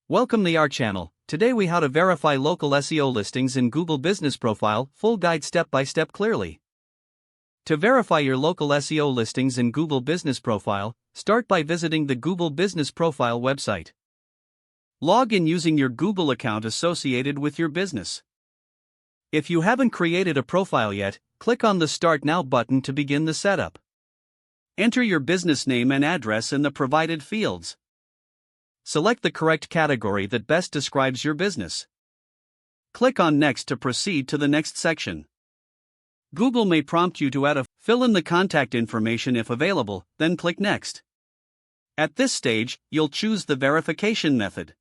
Welcome to our channel. Today we how to verify local SEO listings in Google Business Profile, full guide step by step clearly. To verify your local SEO listings in Google Business Profile, start by visiting the Google Business Profile website. Log in using your Google account associated with your business. If you haven't created a profile yet, click on the Start Now button to begin the setup. Enter your business name and address in the provided fields. Select the correct category that best describes your business. Click on Next to proceed to the next section. Google may prompt you to fill in the contact information if available, then click Next. At this stage, you'll choose the verification method.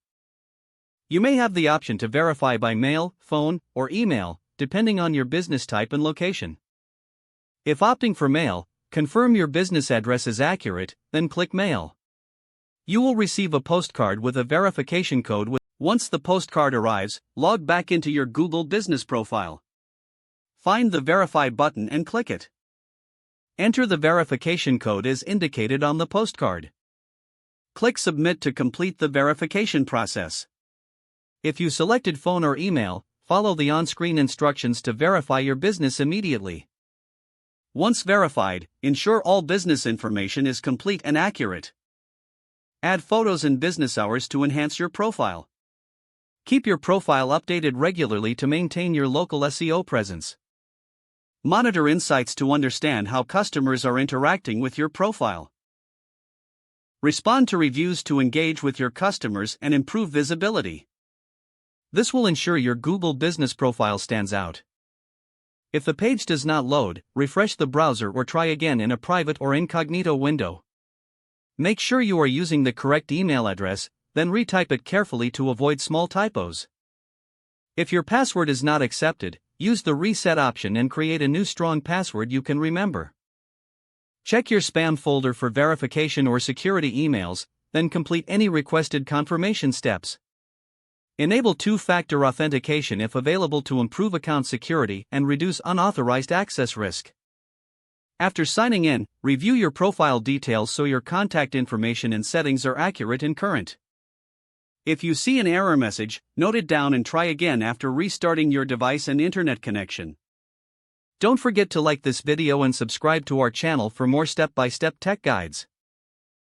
You may have the option to verify by mail, phone, or email, depending on your business type and location. If opting for mail, confirm your business address is accurate, then click Mail. You will receive a postcard with a verification code. Once the postcard arrives, log back into your Google Business Profile. Find the Verify button and click it. Enter the verification code as indicated on the postcard. Click Submit to complete the verification process. If you selected phone or email, follow the on-screen instructions to verify your business immediately. Once verified, ensure all business information is complete and accurate. Add photos and business hours to enhance your profile. Keep your profile updated regularly to maintain your local SEO presence. Monitor insights to understand how customers are interacting with your profile. Respond to reviews to engage with your customers and improve visibility. This will ensure your Google Business Profile stands out. If the page does not load, refresh the browser or try again in a private or incognito window. Make sure you are using the correct email address, then retype it carefully to avoid small typos. If your password is not accepted, use the reset option and create a new strong password you can remember. Check your spam folder for verification or security emails, then complete any requested confirmation steps. Enable two-factor authentication if available to improve account security and reduce unauthorized access risk. After signing in, review your profile details so your contact information and settings are accurate and current. If you see an error message, note it down and try again after restarting your device and internet connection. Don't forget to like this video and subscribe to our channel for more step-by-step tech guides.